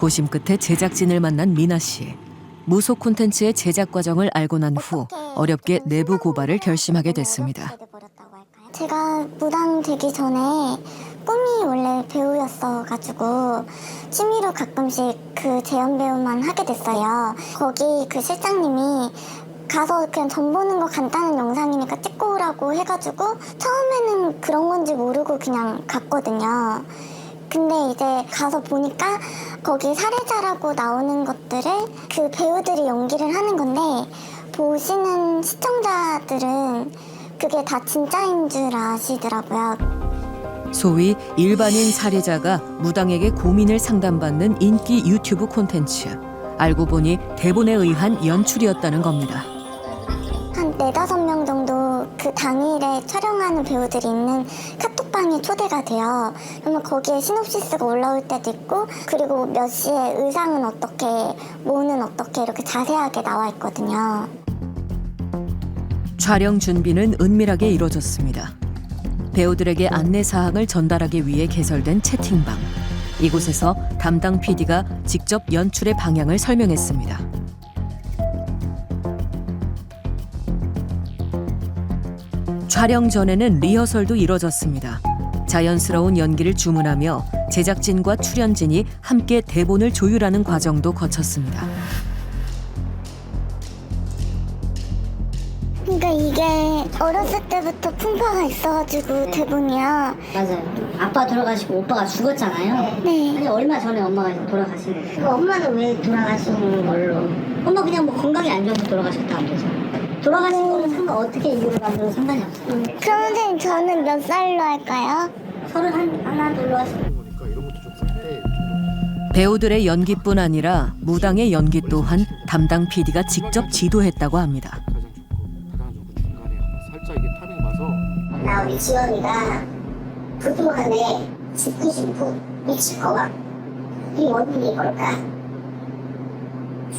고심 끝에 제작진을 만난 미나 씨. 무속 콘텐츠의 제작 과정을 알고 난 후 어렵게 내부 고발을 결심하게 됐습니다. 제가 무당 되기 전에 꿈이 원래 배우였어가지고 취미로 가끔씩 그 재연 배우만 하게 됐어요. 거기 그 실장님이 가서 그냥 전 보는 거 간단한 영상이니까 찍고 오라고 해가지고 처음에는 그런 건지 모르고 그냥 갔거든요. 근데 이제 가서 보니까 거기 살해자라고 나오는 것들을 그 배우들이 연기를 하는 건데 보시는 시청자들은 그게 다 진짜인 줄 아시더라고요. 소위 일반인 살해자가 무당에게 고민을 상담받는 인기 유튜브 콘텐츠. 알고 보니 대본에 의한 연출이었다는 겁니다. 한 4-5명 정도 그 당일에 촬영하는 배우들이 있는 카톡방에 초대가 돼요. 그러면 거기에 시놉시스가 올라올 때도 있고 그리고 몇 시에 의상은 어떻게, 뭐는 어떻게 이렇게 자세하게 나와 있거든요. 촬영 준비는 은밀하게 이루어졌습니다. 배우들에게 안내 사항을 전달하기 위해 개설된 채팅방. 이곳에서 담당 PD가 직접 연출의 방향을 설명했습니다. 촬영 전에는 리허설도 이뤄졌습니다. 자연스러운 연기를 주문하며 제작진과 출연진이 함께 대본을 조율하는 과정도 거쳤습니다. 그러니까 이게 어렸을 때부터 풍파가 있어가지고 대본이요. 맞아요. 아빠 돌아가시고 오빠가 죽었잖아요. 네. 아니 얼마 전에 엄마가 돌아가신 거예요. 엄마는 왜 돌아가신 걸로? 엄마 그냥 뭐 건강이 안 좋아서 돌아가셨다 안 돼서. 돌아가신 거는 상관 어떻게 이유를 만들어도 상관이 없어요. 그럼 선생님 저는 몇 살로 할까요? 31 둘로 하시고. 배우들의 연기뿐 아니라 무당의 연기 또한 담당 PD가 직접 지도했다고 합니다. 살짝 이게 타밍 봐서 나 우리 지원이가 부두한에 죽고 싶고 미칠 거 같고 이 원인이 뭘까?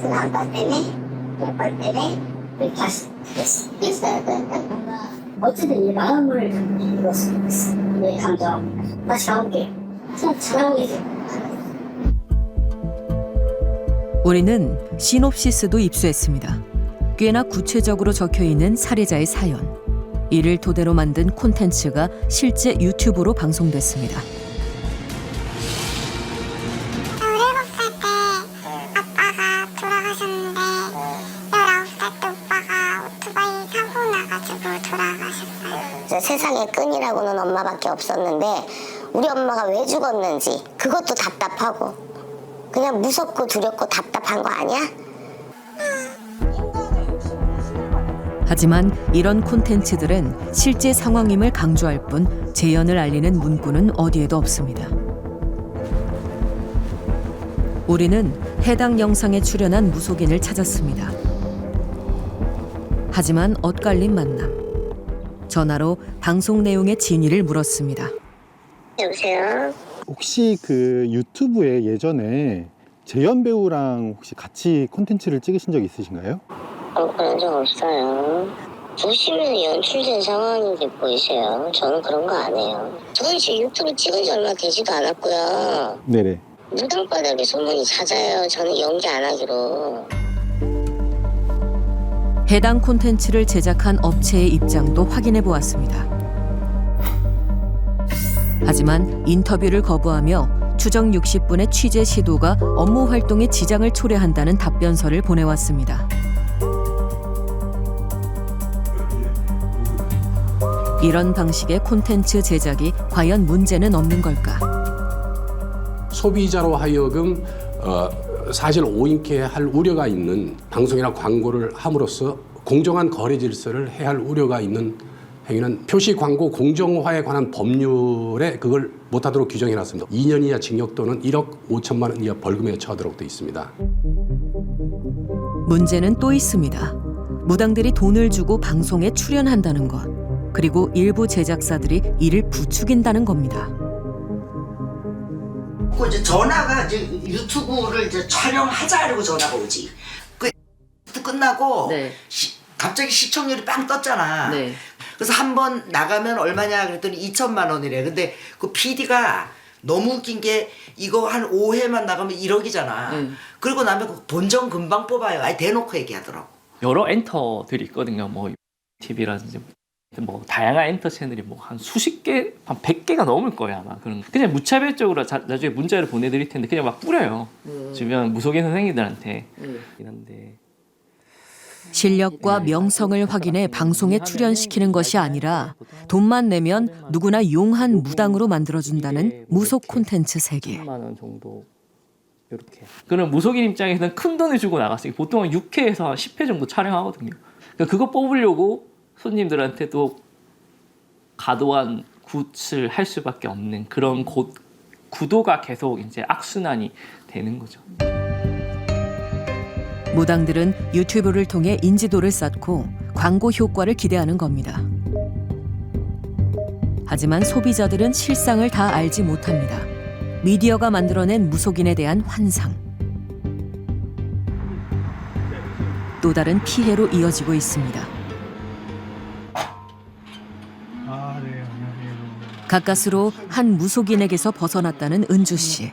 그 아빠 때문에 오빠 때문에 우리 다시 됐어야 된다. 뭔가 어쨌든 이 마음을 이뤘어. 내 감정 다시 나올게. 그냥 잘나오게. 우리는 시놉시스도 입수했습니다. 꽤나 구체적으로 적혀있는 살해자의 사연. 이를 토대로 만든 콘텐츠가 실제 유튜브로 방송됐습니다. 17살 때 아빠가 돌아가셨는데 19살 때 오빠가 오토바이 사고 나가지고 돌아가셨어요. 세상에 끈이라고는 엄마밖에 없었는데 우리 엄마가 왜 죽었는지 그것도 답답하고 그냥 무섭고 두렵고 답답한 거 아니야? 하지만 이런 콘텐츠들은 실제 상황임을 강조할 뿐 재연을 알리는 문구는 어디에도 없습니다. 우리는 해당 영상에 출연한 무속인을 찾았습니다. 하지만 엇갈린 만남. 전화로 방송 내용의 진위를 물었습니다. 여보세요? 혹시 그 유튜브에 예전에 재현 배우랑 혹시 같이 콘텐츠를 찍으신 적 있으신가요? 그런 적 없어요. 보시면 연출된 상황인지 보이세요. 저는 그런 거 안 해요. 저는 지금 유튜브 찍은 지 얼마 되지도 않았고요. 네네. 무당바닥에 소문이 잦아요. 저는 연기 안 하기로. 해당 콘텐츠를 제작한 업체의 입장도 확인해 보았습니다. 하지만 인터뷰를 거부하며 추정 60분의 취재 시도가 업무 활동에 지장을 초래한다는 답변서를 보내왔습니다. 이런 방식의 콘텐츠 제작이 과연 문제는 없는 걸까? 소비자로 하여금 사실 오인케 할 우려가 있는 방송이나 광고를 함으로써 공정한 거래 질서를 해할 우려가 있는 행위는 표시 광고 공정화에 관한 법률에 그걸 못하도록 규정해놨습니다. 2년 이하 징역 또는 1억 5천만 원 이하 벌금에 처하도록 돼 있습니다. 문제는 또 있습니다. 무당들이 돈을 주고 방송에 출연한다는 것. 그리고 일부 제작사들이 이를 부추긴다는 겁니다. 그 이제 전화가 이제 유튜브를 이제 촬영하자 이러고 전화가 오지. 그 끝나고 네. 갑자기 시청률이 빵 떴잖아. 네. 그래서 한 번 나가면 얼마냐 그랬더니 2천만 원이래. 근데 그 PD가 너무 웃긴 게 이거 한 5회만 나가면 1억이잖아. 그리고 나면 그 본전 금방 뽑아요. 아예 대놓고 얘기하더라고. 여러 엔터들이 있거든요. 뭐 TV라든지 뭐 다양한 엔터 채널이 뭐 한 수십 개, 한 100개가 넘을 거예요 아마. 그냥 무차별적으로 나중에 문자를 보내드릴 텐데 그냥 막 뿌려요. 주변 무속인 선생님들한테. 한데 실력과 명성을 확인해 방송에 출연시키는 것이 아니라 돈만 내면 누구나 용한 무당으로 만들어준다는 무속 콘텐츠 세계. 10만 원 정도 이렇게. 그럼 무속인 입장에서는 큰 돈을 주고 나갔어요. 보통 한 6회에서 한 10회 정도 촬영하거든요. 그러니까 그거 뽑으려고 손님들한테도 과도한 굿을 할 수밖에 없는 그런 구도가 계속 이제 악순환이 되는 거죠. 무당들은 유튜브를 통해 인지도를 쌓고 광고 효과를 기대하는 겁니다. 하지만 소비자들은 실상을 다 알지 못합니다. 미디어가 만들어낸 무속인에 대한 환상. 또 다른 피해로 이어지고 있습니다. 가까스로 한 무속인에게서 벗어났다는 은주 씨.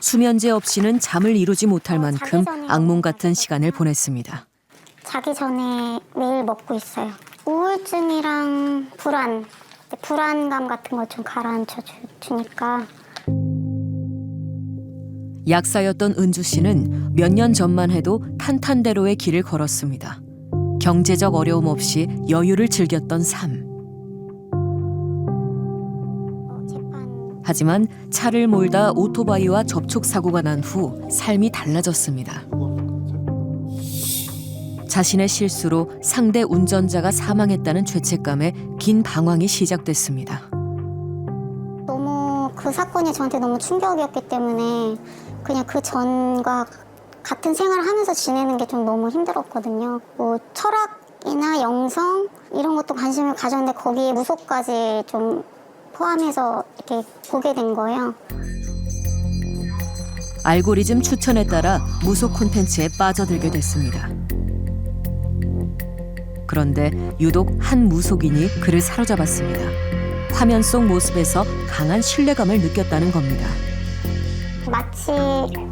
수면제 없이는 잠을 이루지 못할 만큼 악몽 같은 시간을 보냈습니다. 자기 전에 매일 먹고 있어요. 우울증이랑 불안감 같은 거 좀 가라앉혀 주니까. 약사였던 은주 씨는 몇 년 전만 해도 탄탄대로의 길을 걸었습니다. 경제적 어려움 없이 여유를 즐겼던 삶. 하지만 차를 몰다 오토바이와 접촉 사고가 난 후 삶이 달라졌습니다. 자신의 실수로 상대 운전자가 사망했다는 죄책감에 긴 방황이 시작됐습니다. 너무 그 사건이 저한테 너무 충격이었기 때문에 그냥 그 전과 같은 생활을 하면서 지내는 게 좀 너무 힘들었거든요. 뭐 철학이나 영성 이런 것도 관심을 가졌는데 거기에 무속까지 좀 포함해서 이렇게 보게 된 거예요. 알고리즘 추천에 따라 무속 콘텐츠에 빠져들게 됐습니다. 그런데 유독 한 무속인이 그를 사로잡았습니다. 화면 속 모습에서 강한 신뢰감을 느꼈다는 겁니다. 마치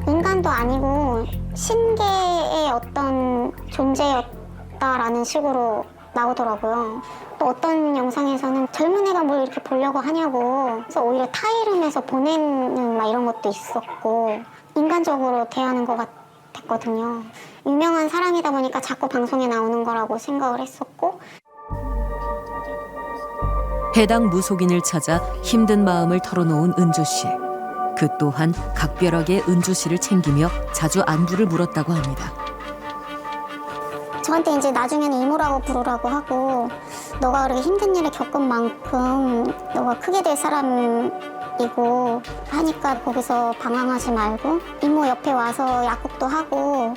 인간도 아니고 신계의 어떤 존재였다라는 식으로 나오더라고요. 또 어떤 영상에서는 젊은 애가 뭘 이렇게 보려고 하냐고 그래서 오히려 타 이름에서 보내는 막 이런 것도 있었고 인간적으로 대하는 것 같았거든요. 유명한 사람이다 보니까 자꾸 방송에 나오는 거라고 생각을 했었고 해당 무속인을 찾아 힘든 마음을 털어놓은 은주 씨. 그 또한 각별하게 은주 씨를 챙기며 자주 안부를 물었다고 합니다. 저한테 이제 나중에는 이모라고 부르라고 하고 너가 그렇게 힘든 일을 겪은 만큼 너가 크게 될 사람이고 하니까 거기서 방황하지 말고 이모 옆에 와서 약국도 하고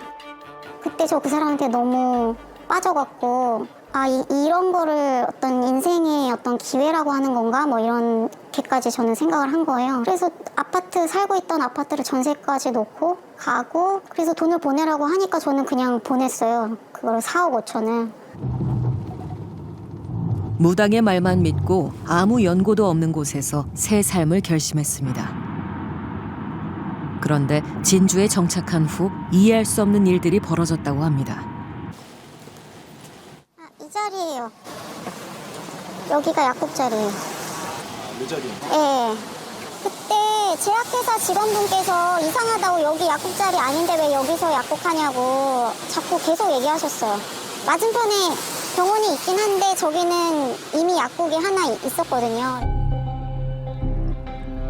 그때 저 그 사람한테 너무 빠져갖고 아 이런 거를 어떤 인생의 어떤 기회라고 하는 건가 뭐 이렇게까지 저는 생각을 한 거예요. 그래서 아파트 살고 있던 아파트를 전세까지 놓고 가고 그래서 돈을 보내라고 하니까 저는 그냥 보냈어요. 그걸 4억 5천을. 무당의 말만 믿고 아무 연고도 없는 곳에서 새 삶을 결심했습니다. 그런데 진주에 정착한 후 이해할 수 없는 일들이 벌어졌다고 합니다. 이 자리예요. 여기가 약국 자리예요. 내 자리야. 네. 그때 제약회사 직원분께서 이상하다고 여기 약국 자리 아닌데 왜 여기서 약국하냐고 자꾸 계속 얘기하셨어요. 맞은편에 병원이 있긴 한데 저기는 이미 약국이 하나 있었거든요.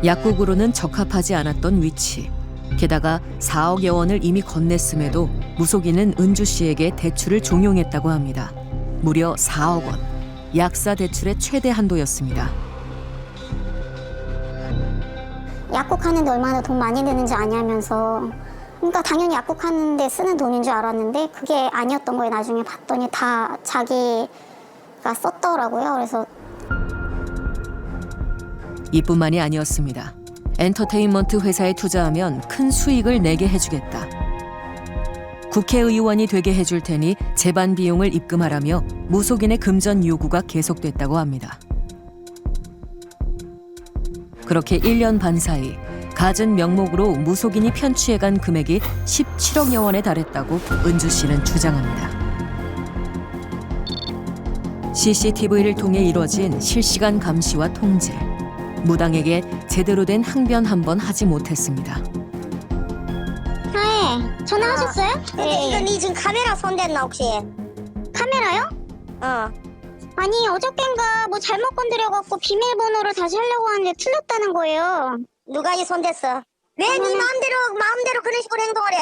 약국으로는 적합하지 않았던 위치. 게다가 4억여 원을 이미 건넸음에도 무속인은 은주 씨에게 대출을 종용했다고 합니다. 무려 4억 원. 약사 대출의 최대 한도였습니다. 약국하는데 얼마나 돈 많이 드는지 아냐면서 그러니까 당연히 약국하는데 쓰는 돈인 줄 알았는데 그게 아니었던 거예요. 나중에 봤더니 다 자기가 썼더라고요. 그래서 이뿐만이 아니었습니다. 엔터테인먼트 회사에 투자하면 큰 수익을 내게 해주겠다. 국회의원이 되게 해줄 테니 재반 비용을 입금하라며 무속인의 금전 요구가 계속됐다고 합니다. 그렇게 1년 반 사이 갖은 명목으로 무속인이 편취해간 금액이 17억여 원에 달했다고 은주 씨는 주장합니다. CCTV를 통해 이뤄진 실시간 감시와 통제. 무당에게 제대로 된 항변 한 번 하지 못했습니다. 네, 전화하셨어요? 근데 이거 니 지금 카메라 손댔나 혹시? 카메라요? 아니 어저껜가 뭐 잘못 건드려갖고 비밀번호를 다시 하려고 하는데 틀렸다는 거예요. 누가 이 손댔어? 왜 니 마음대로 그런 식으로 행동을 해?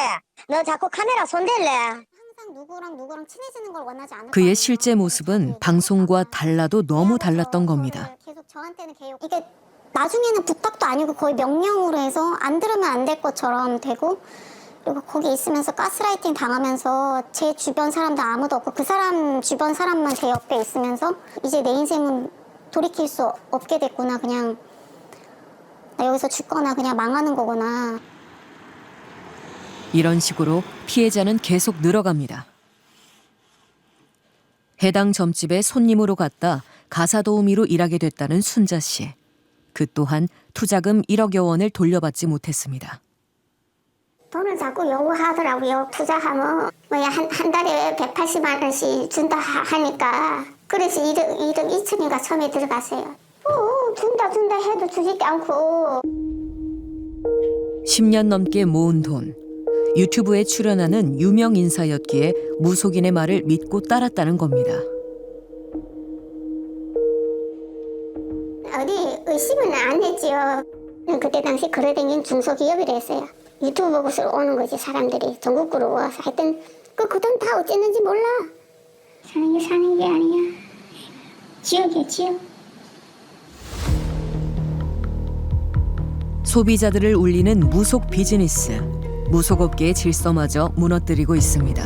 너 자꾸 카메라 손댈래? 항상 누구랑 친해지는 걸 원하지 않을 그의 실제 모습은 방송과 달라도 너무 달랐던 겁니다. 계속 저한테는 이게 나중에는 부탁도 아니고 거의 명령으로 해서 안 들으면 안 될 것처럼 되고, 그리고 거기 있으면서 가스라이팅 당하면서 제 주변 사람도 아무도 없고 그 사람 주변 사람만 제 옆에 있으면서 이제 내 인생은 돌이킬 수 없게 됐구나, 그냥 나 여기서 죽거나 그냥 망하는 거구나. 이런 식으로 피해자는 계속 늘어갑니다. 해당 점집에 손님으로 갔다 가사도우미로 일하게 됐다는 순자 씨. 그 또한 투자금 1억여 원을 돌려받지 못했습니다. 돈을 자꾸 요구하더라고요. 투자하면 뭐야 한 달에 180만 원씩 준다 하니까, 그래서 1억 2천인가 처음에 들어갔어요. 준다 해도 주지도 않고. 10년 넘게 모은 돈. 유튜브에 출연하는 유명 인사였기에 무속인의 말을 믿고 따랐다는 겁니다. 어디 의심은 안 했지요. 그때 당시 걸어다니는 중소기업이라 했어요. 유튜브 보고서 오는 거지, 사람들이 전국구로 와서. 하여튼 그 돈 다 어쨌는지 몰라. 사는 게 아니야. 지옥이야, 지옥. 소비자들을 울리는 무속 비즈니스. 무속업계의 질서마저 무너뜨리고 있습니다.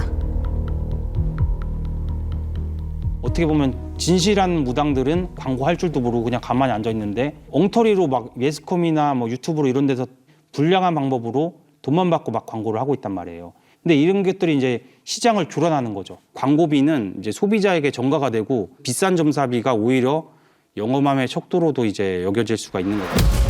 어떻게 보면 진실한 무당들은 광고할 줄도 모르고 그냥 가만히 앉아 있는데, 엉터리로 막 매스컴이나 뭐 유튜브로 이런 데서 불량한 방법으로 돈만 받고 막 광고를 하고 있단 말이에요. 근데 이런 것들이 이제 시장을 교란하는 거죠. 광고비는 이제 소비자에게 전가가 되고 비싼 점사비가 오히려 영업함의 척도로도 이제 여겨질 수가 있는 거죠.